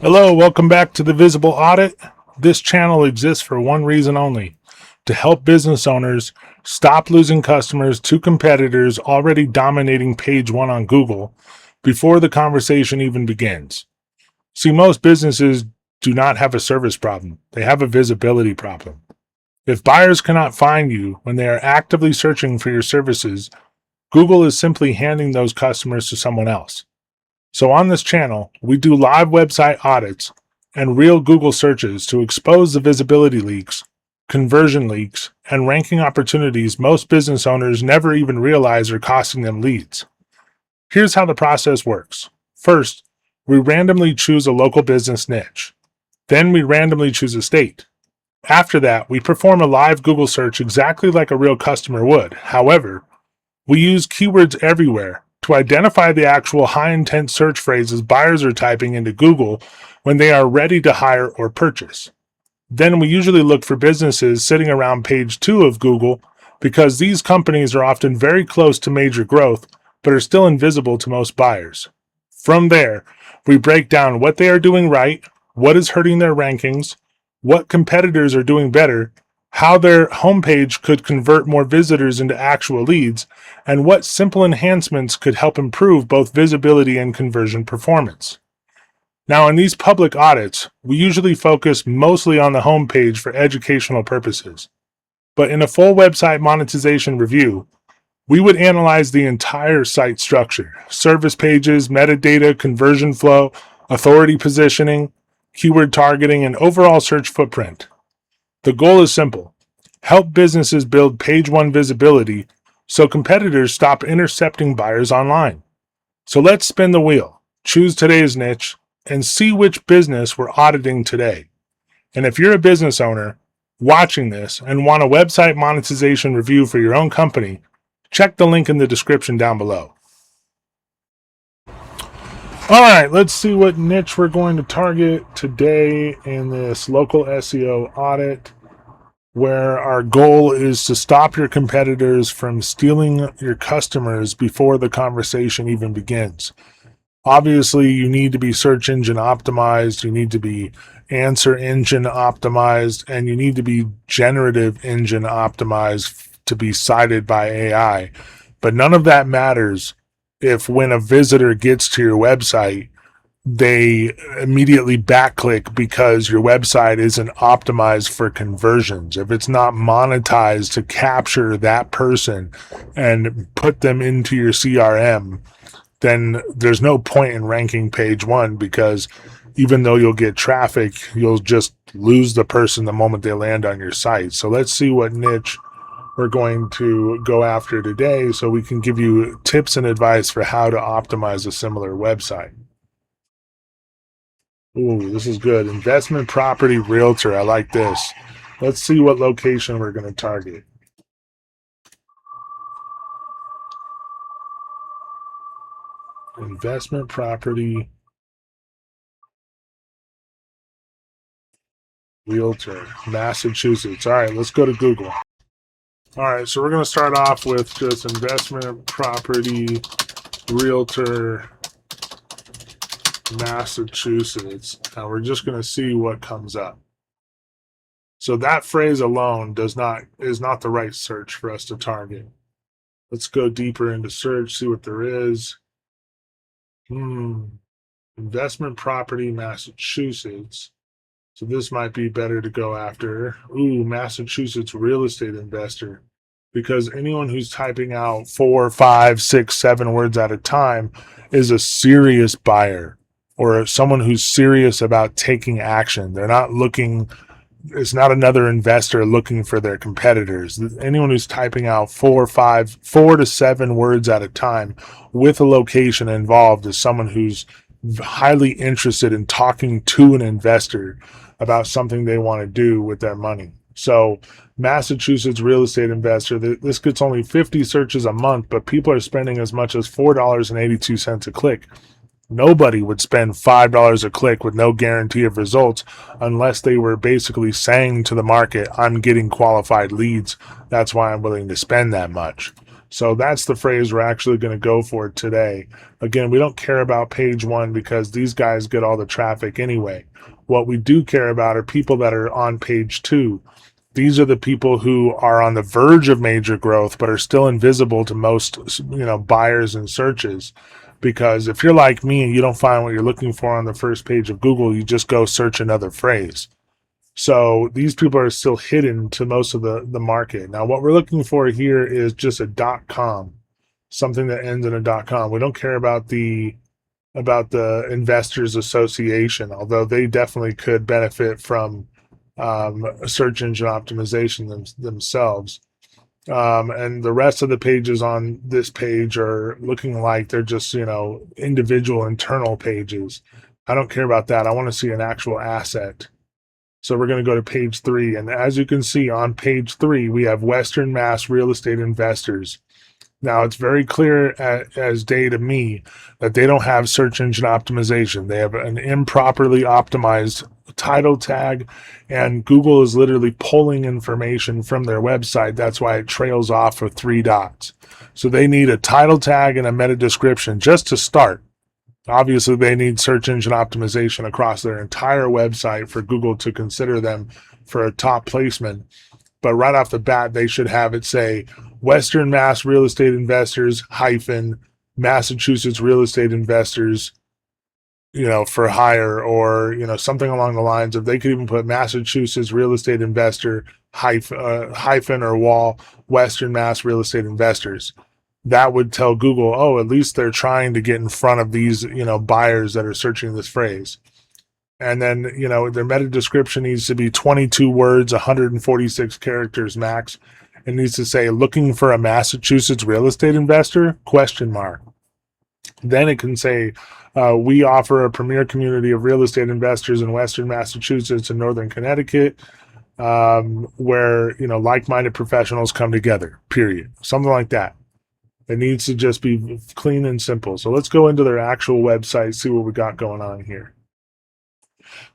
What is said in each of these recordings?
Hello, welcome back to the Visible Audit. This channel exists for one reason only, to help business owners stop losing customers to competitors already dominating page one on Google before the conversation even begins. See, most businesses do not have a service problem. They have a visibility problem. If buyers cannot find you when they are actively searching for your services, Google is simply handing those customers to someone else. So on this channel, we do live website audits and real Google searches to expose the visibility leaks, conversion leaks, and ranking opportunities most business owners never even realize are costing them leads. Here's how the process works. First, we randomly choose a local business niche. Then we randomly choose a state. After that, we perform a live Google search exactly like a real customer would. However, we use keywords everywhere to identify the actual high-intent search phrases buyers are typing into Google when they are ready to hire or purchase. Then we usually look for businesses sitting around page 2 of Google because these companies are often very close to major growth but are still invisible to most buyers. From there, we break down what they are doing right, what is hurting their rankings, what competitors are doing better, how their homepage could convert more visitors into actual leads, and what simple enhancements could help improve both visibility and conversion performance. Now, in these public audits, we usually focus mostly on the homepage for educational purposes. But in a full website monetization review, we would analyze the entire site structure: service pages, metadata, conversion flow, authority positioning, keyword targeting, and overall search footprint. The goal is simple: help businesses build page one visibility so competitors stop intercepting buyers online. So let's spin the wheel, choose today's niche, and see which business we're auditing today. And if you're a business owner watching this and want a website monetization review for your own company, check the link in the description down below. All right, let's see what niche we're going to target today in this local SEO audit, where our goal is to stop your competitors from stealing your customers before the conversation even begins. Obviously, you need to be search engine optimized, you need to be answer engine optimized, and you need to be generative engine optimized to be cited by AI. But none of that matters if when a visitor gets to your website, they immediately backclick because your website isn't optimized for conversions. If it's not monetized to capture that person and put them into your CRM, then there's no point in ranking page one, because even though you'll get traffic, you'll just lose the person the moment they land on your site. So let's see what niche we're going to go after today so we can give you tips and advice for how to optimize a similar website. Ooh, this is good. Investment property realtor. I like this. Let's see what location we're going to target. Investment property realtor, Massachusetts. All right, let's go to Google. All right, so we're going to start off with just investment property realtor Massachusetts, and we're just going to see what comes up. So that phrase alone is not the right search for us to target. Let's go deeper into search, see what there is. Investment property Massachusetts. So this might be better to go after. Ooh, Massachusetts real estate investor. Because anyone who's typing out 4, 5, 6, 7 words at a time is a serious buyer, or someone who's serious about taking action. They're not looking, it's not another investor looking for their competitors. Anyone who's typing out 4 to 7 words at a time with a location involved is someone who's highly interested in talking to an investor about something they want to do with their money. So Massachusetts real estate investor, this gets only 50 searches a month, but people are spending as much as $4.82 a click. Nobody would spend $5 a click with no guarantee of results unless they were basically saying to the market, I'm getting qualified leads. That's why I'm willing to spend that much. So that's the phrase we're actually going to go for today. Again, we don't care about page 1 because these guys get all the traffic anyway. What we do care about are people that are on page 2. These are the people who are on the verge of major growth but are still invisible to most, buyers and searches. Because if you're like me and you don't find what you're looking for on the first page of Google, you just go search another phrase. So these people are still hidden to most of the market. Now, what we're looking for here is just a .com, something that ends in a .com. We don't care about the Investors Association, although they definitely could benefit from search engine optimization themselves. And the rest of the pages on this page are looking like they're just, individual internal pages. I don't care about that. I want to see an actual asset. So we're going to go to page 3. And as you can see on page 3, we have Western Mass Real Estate Investors. Now, it's very clear as day to me that they don't have search engine optimization. They have an improperly optimized title tag, and Google is literally pulling information from their website. That's why it trails off with 3 dots. So they need a title tag and a meta description just to start. Obviously, they need search engine optimization across their entire website for Google to consider them for a top placement. But right off the bat, they should have it say Western Mass Real Estate Investors - Massachusetts Real Estate Investors, for hire, or, something along the lines of, they could even put Massachusetts Real Estate Investor hyphen or wall Western Mass Real Estate Investors. That would tell Google, oh, at least they're trying to get in front of these, buyers that are searching this phrase. And then, their meta description needs to be 22 words, 146 characters max. It needs to say, looking for a Massachusetts real estate investor, ? Then it can say, we offer a premier community of real estate investors in Western Massachusetts and Northern Connecticut, where, like-minded professionals come together, period. Something like that. It needs to just be clean and simple. So let's go into their actual website, see what we got going on here.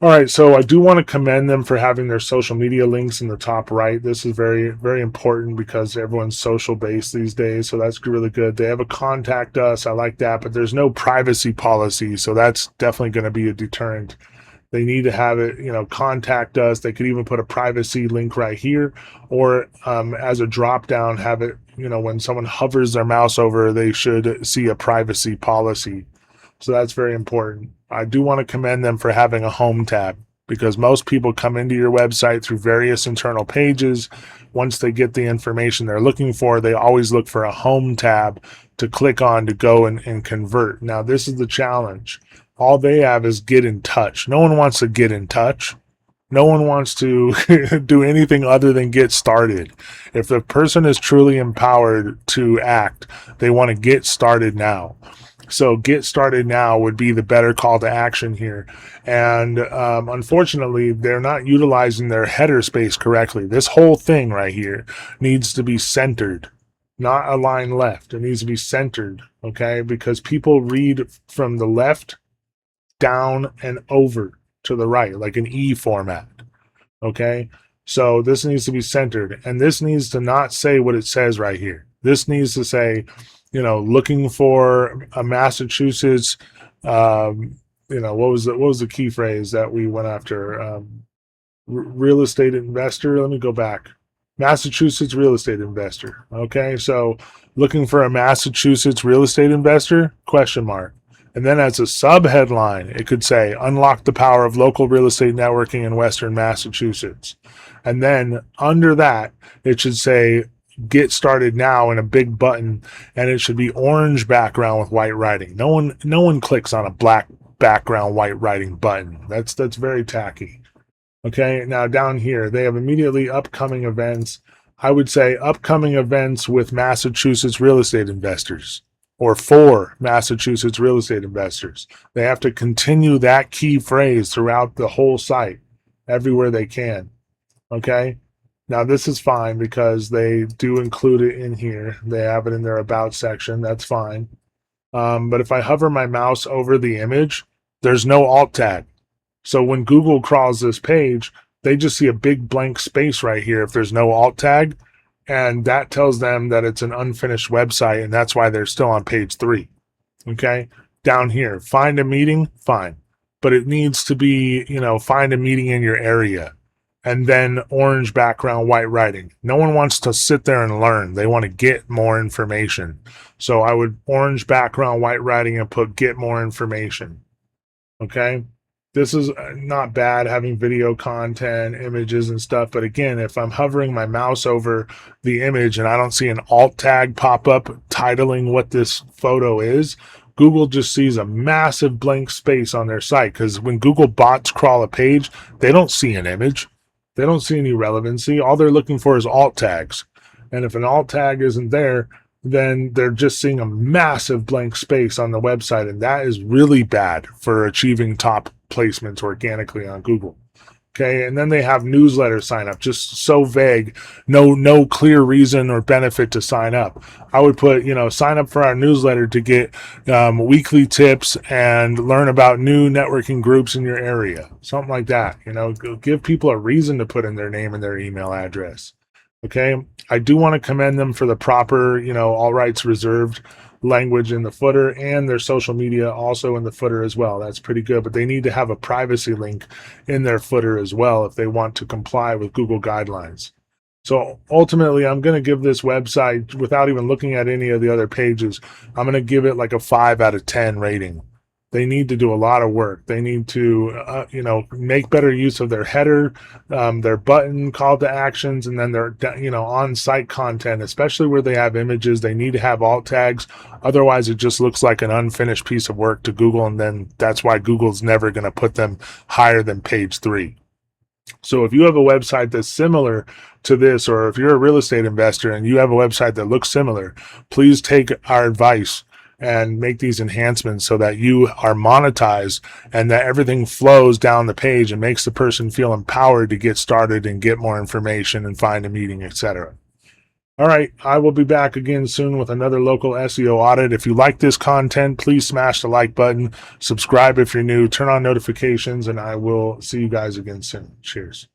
All right, so I do want to commend them for having their social media links in the top right. This is very, very important because everyone's social based these days, so that's really good. They have a contact us. I like that, but there's no privacy policy, so that's definitely going to be a deterrent. They need to have it, contact us. They could even put a privacy link right here, or as a drop down, have it, when someone hovers their mouse over, they should see a privacy policy. So that's very important. I do want to commend them for having a home tab, because most people come into your website through various internal pages. Once they get the information they're looking for, they always look for a home tab to click on to go and convert. Now, this is the challenge. All they have is get in touch. No one wants to get in touch. No one wants to do anything other than get started. If the person is truly empowered to act, they want to get started now. So get started now would be the better call to action here. And unfortunately, they're not utilizing their header space correctly. This whole thing right here needs to be centered, not a line left. It needs to be centered, okay? Because people read from the left down and over to the right, like an E format, okay? So this needs to be centered, and this needs to not say what it says right here. This needs to say, looking for a Massachusetts, what was the key phrase that we went after? Real estate investor. Let me go back. Massachusetts real estate investor. Okay, so looking for a Massachusetts real estate investor? ? And then as a sub-headline, it could say, unlock the power of local real estate networking in Western Massachusetts. And then under that, it should say, get started now in a big button, and it should be orange background with white writing. No one clicks on a black background white writing button. That's very tacky. Okay, now down here, they have immediately upcoming events. I would say upcoming events with Massachusetts real estate investors, or for Massachusetts real estate investors. They have to continue that key phrase throughout the whole site, everywhere they can. Okay? Now this is fine because they do include it in here. They have it in their about section. That's fine. But if I hover my mouse over the image, there's no alt tag. So when Google crawls this page, they just see a big blank space right here if there's no alt tag, and that tells them that it's an unfinished website, and that's why they're still on page 3. Okay, down here, find a meeting, fine, but it needs to be, find a meeting in your area, and then orange background, white writing. No one wants to sit there and learn. They want to get more information. So I would orange background, white writing, and put get more information. Okay. This is not bad, having video content, images and stuff. But again, if I'm hovering my mouse over the image and I don't see an alt tag pop up titling what this photo is, Google just sees a massive blank space on their site, because when Google bots crawl a page, they don't see an image. They don't see any relevancy. All they're looking for is alt tags. And if an alt tag isn't there, then they're just seeing a massive blank space on the website. And that is really bad for achieving top placements organically on Google. Okay. And then they have newsletter sign up, just so vague, no clear reason or benefit to sign up. I would put, sign up for our newsletter to get weekly tips and learn about new networking groups in your area. Something like that. Give people a reason to put in their name and their email address. Okay. I do want to commend them for the proper, all rights reserved language in the footer, and their social media also in the footer as well. That's pretty good, but they need to have a privacy link in their footer as well if they want to comply with Google guidelines. So ultimately, I'm going to give this website, without even looking at any of the other pages, I'm going to give it like a 5 out of 10 rating. They need to do a lot of work. They need to, make better use of their header, their button call to actions, and then their, on-site content, especially where they have images. They need to have alt tags. Otherwise, it just looks like an unfinished piece of work to Google, and then that's why Google's never going to put them higher than page 3. So if you have a website that's similar to this, or if you're a real estate investor and you have a website that looks similar, please take our advice and make these enhancements so that you are monetized and that everything flows down the page and makes the person feel empowered to get started and get more information and find a meeting, etc. All right, I will be back again soon with another local SEO audit. If you like this content, please smash the like button, subscribe if you're new, turn on notifications, and I will see you guys again soon. Cheers.